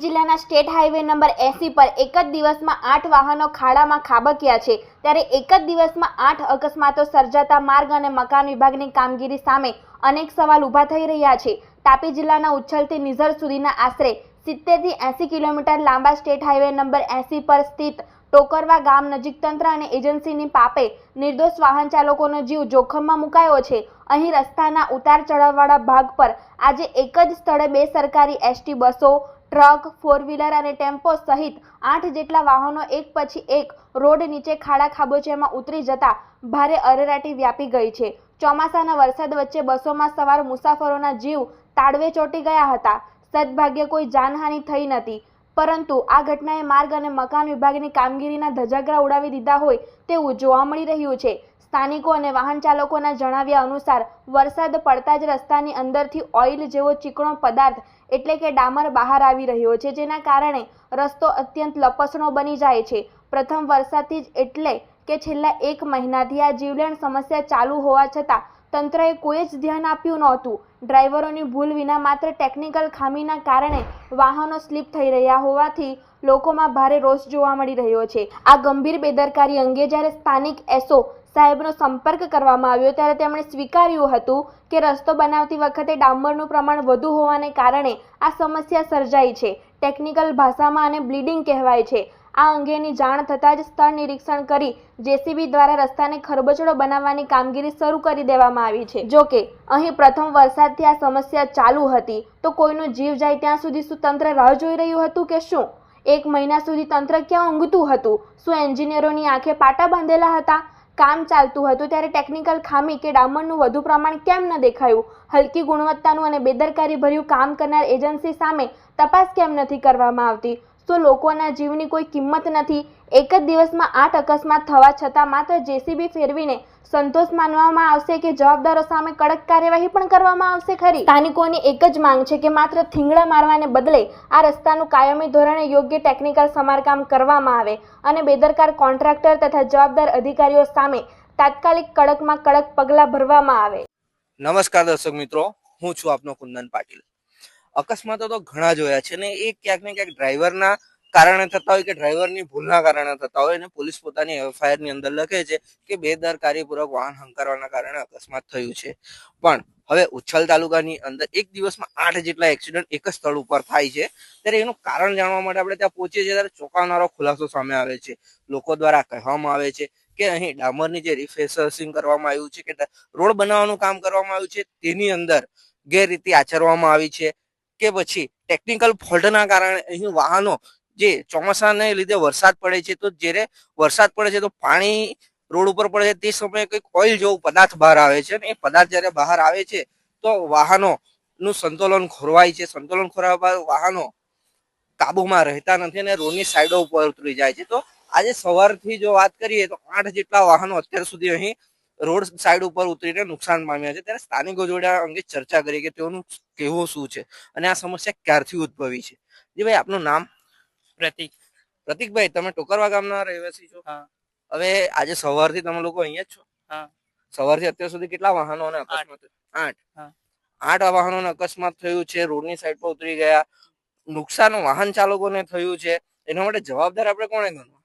જિલ્લાના state highway number 80 પર એક જ દિવસમાં 8 વાહનો ખાડામાં ખાબક્યા છે। ત્યારે એક જ દિવસમાં 8 અકસ્માતો સર્જાતા માર્ગ અને મકાન વિભાગની કામગીરી સામે અનેક સવાલ ઊભા થઈ રહ્યા છે। તાપી જિલ્લાના ઉચ્છલથી નિઝર સુધીના આશરે 70 થી 80 કિલોમીટર લાંબા સ્ટેટ હાઈવે નંબર 80 પર સ્થિત ટોકરવા ગામ નજીક તંત્ર અને એજન્સીની પાપે નિર્દોષ વાહન ચાલકોનો જીવ જોખમમાં મુકાયો છે। અહીં રસ્તાના ઉતાર ચઢાવવાળા ભાગ પર આજે એક જ સ્થળે 2 સરકારી એસટી બસો, ટ્રક, 4 વ્હીલર અને ટેમ્પો સહિત 8 જેટલા વાહનો એક પછી એક રોડ નીચે ખાડા ખાબોચિયામાં ઉતરી જતા ભારે અરેરાટી વ્યાપી ગઈ છે। ચોમાસાના વરસાદ વચ્ચે બસોમાં સવાર મુસાફરોના જીવ તાળવે ચોંટી ગયા હતા। સદભાગ્યે કોઈ જાનહાનિ થઈ નથી, પરંતુ આ ઘટનાએ માર્ગ અને મકાન વિભાગની કામગીરીના ધજાગરા ઉડાવી દીધા હોય તેવું જોવા મળી રહ્યું છે। સ્થાનિકો અને વાહન ચાલકોના જણાવ્યા અનુસાર વરસાદ પડતા જ રસ્તાની અંદરથી ઓઇલ જેવો ચીકણો પદાર્થ એટલે કે ડામર બહાર આવી રહ્યો છે, જેના કારણે રસ્તો અત્યંત લપસણો બની જાય છે। પ્રથમ વરસાદથી જ એટલે કે છેલ્લા 1 મહિનાથી આ જીવલેણ સમસ્યા ચાલુ હોવા છતાં તંત્રએ કોઈ જ ધ્યાન આપ્યું નહોતું। ડ્રાઈવરોની ભૂલ વિના માત્ર ટેકનિકલ ખામીના કારણે વાહનો સ્લીપ થઈ રહ્યા હોવાથી લોકોમાં ભારે રોષ જોવા મળી રહ્યો છે। આ ગંભીર બેદરકારી અંગે જ્યારે સ્થાનિક એસઓ સાહેબનો સંપર્ક કરવામાં આવ્યો ત્યારે તેમણે સ્વીકાર્યું હતું કે રસ્તો બનાવતી વખતે ડામરનું પ્રમાણ વધુ હોવાને કારણે આ સમસ્યા સર્જાઈ છે। ટેકનિકલ ભાષામાં આને બ્લીડિંગ કહેવાય છે। આ અંગેની જાણ થતાં જ સ્થળ નિરીક્ષણ કરી જેસીબી દ્વારા રસ્તાને ખરબચડો બનાવવાની કામગીરી શરૂ કરી દેવામાં આવી છે। જોકે અહીં પ્રથમ વરસાદથી આ સમસ્યા ચાલુ હતી તો કોઈનો જીવ જાય ત્યાં સુધી શું તંત્ર રાહ જોઈ રહ્યું હતું કે શું? 1 મહિના સુધી તંત્ર ક્યાં ઊંઘતું હતું? શું એન્જિનિયરોની આંખે પાટા બાંધેલા હતા? કામ ચાલતું હતું ત્યારે ટેકનિકલ ખામી કે ડામરનું વધુ પ્રમાણ કેમ ન દેખાયું? હલકી ગુણવત્તાનું અને બેદરકારી ભર્યું કામ કરનાર એજન્સી સામે તપાસ કેમ નથી કરવામાં આવતી? શું લોકોના જીવની કોઈ કિંમત નથી? એક જ દિવસમાં 8 અકસ્માત થવા છતાં માત્ર જેસીબી ફેરવીને સંતોષ માનવામાં આવશે કે જવાબદારો સામે કડક કાર્યવાહી પણ કરવામાં આવશે ખરી? સ્થાનિકોની એક જ માંગ છે કે માત્ર થીંગડા મારવાને બદલે આ રસ્તાનું કાયમી ધોરણે યોગ્ય ટેકનિકલ સમારકામ કરવામાં આવે અને બેદરકાર કોન્ટ્રાક્ટર તથા જવાબદાર અધિકારીઓ સામે તાત્કાલિક કડકમાં કડક પગલાં ભરવામાં આવે। નમસ્કાર દર્શક મિત્રો, હું છું આપનો કુંદન પાટીલ। અકસ્માતો તો ઘણા જોયા છે ને એ ક્યાંક ને ક્યાંક ડ્રાઈવરના કારણે થતા હોય કે ડ્રાઈવરની ભૂલના કારણે થતા હોય, અને પોલીસ પોતાની એફઆઈઆર ની અંદર લખે છે કે બેદરકારીપૂર્વક વાહન હંકારવાના કારણે અકસ્માત થયું છે। પણ હવે ઉચ્છલ તાલુકાની અંદર એક દિવસમાં 8 જેટલા એક્સિડન્ટ એક જ સ્થળ ઉપર થાય છે। ત્યારે એનું કારણ જાણવા માટે આપણે ત્યાં પહોંચીએ છીએ ત્યારે ચોંકાવનારો ખુલાસો સામે આવે છે। લોકો દ્વારા કહેવામાં આવે છે કે અહીં ડામરની જે રિફેસર્સિંગ કરવામાં આવ્યું છે કે રોડ બનાવવાનું કામ કરવામાં આવ્યું છે તેની અંદર ગેરરીતિ આચરવામાં આવી છે કે પછી ટેકનિકલ ફોલ્ટના કારણે અહીં વાહનો જે ચોમાસાને લીધે વરસાદ પડે છે, તો જ્યારે વરસાદ પડે છે તો પાણી રોડ ઉપર પડે છે તે સમયે કંઈક ઓઇલ જેવું પદાર્થ બહાર આવે છે, અને એ પદાર્થ જ્યારે બહાર આવે છે તો વાહનોનું સંતુલન ખોરવાય છે। સંતુલન ખોરવા વાહનો કાબુમાં રહેતા નથી અને રોડની સાઈડો ઉપર ઉતરી જાય છે। તો આજે સવારથી જો વાત કરીએ તો 8 જેટલા વાહનો અત્યાર સુધી અહીં રોડ સાઈડ ઉપર ઉતરીને નુકસાન પામ્યા છે। ત્યારે સ્થાનિકો જોડે આ અંગે ચર્ચા કરી કે તેઓનું કહેવું શું છે અને આ સમસ્યા ક્યારથી ઉદ્ભવી છે। જી ભાઈ, આપનું નામ? પ્રતિક। પ્રતિકભાઈ, તમે ટોકરવા ગામના રહેવાસી છો? હા। હવે આજે સવારથી તમે લોકો અહીંયા જ છો? હા। સવારથી અત્યાર સુધી કેટલા વાહનોને અકસ્માત? 8। હા। 8 વાહનોને અકસ્માત થયું છે, રોડની સાઈડ પર ઉતરી ગયા, નુકસાન વાહન ચાલકોને થયું છે। એના માટે જવાબદાર આપણે કોને ગણવા?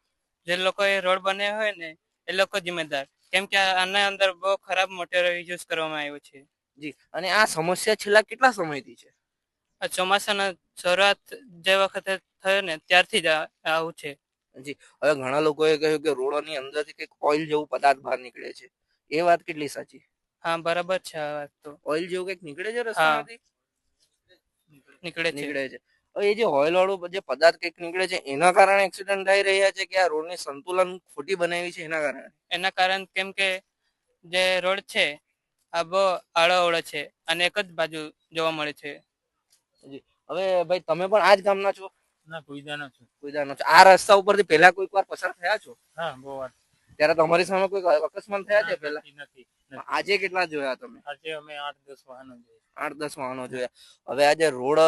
જે લોકોએ રોડ બનાવ્યો હોય ને એ લોકો જિમ્મેદાર, કેમ કે આના અંદર બહુ ખરાબ મટીરિયલ યુઝ કરવામાં આવ્યું છે। જી, અને આ સમસ્યા છેલ્લા કેટલા સમયથી છે? આ ચોમાસાના શરૂઆત જે વખતે થયો ને ત્યારથી જ આવું છે। જી, હવે ઘણા લોકોએ કહ્યું કે રોડોની અંદરથી કંઈક ઓઇલ જેવું પદાર્થ બહાર નીકળે છે, એ વાત કેટલી સાચી? હા, બરાબર છે આ વાત તો। ઓઇલ જેવું કંઈક નીકળે છે રસ્તામાંથી? નીકળે છે। હવે એ જે ઓઇલ વાળું જે પદાર્થ કંઈક નીકળે છે એના કારણે એક્સિડન્ટ થઈ રહ્યા છે કે આ રોડની સંતુલન ખોટી બનાવી છે એના કારણે? એના કારણે, કેમ કે જે રોડ છે આ બહુ આડો અવળો છે અને એક જ બાજુ જોવા મળે છે। જી, હવે ભાઈ તમે પણ આ જ ગામના છો? ના, કુઈદાનો છું। કુઈદાનો છો। આ રસ્તા ઉપરથી પહેલા કોઈક વાર પસાર થયા છો? હા, બહુ વાર। ત્યારે તમારી સામે કોઈ અકસ્માત થયા છે પહેલા? નથી। આજે કેટલા જોયા તમે? આજે અમે 8-10 વાહનો જોયા। 8-10 વાહનો જોયા। હવે આજે રોડ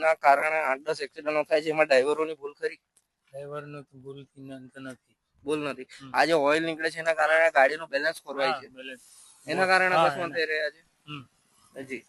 ના કારણે 8-10 એક્સિડન્ટો થાય છે, એમાં ડ્રાઈવરોની ભૂલ ખરી? ડ્રાઈવરનું ભૂલ નથી। ભૂલ નથી। આજે ઓઇલ નીકળે છે એના કારણે ગાડીનું બેલેન્સ ખોરવાય છે, એના કારણે અકસ્માત થઈ રહ્યા છે। જી,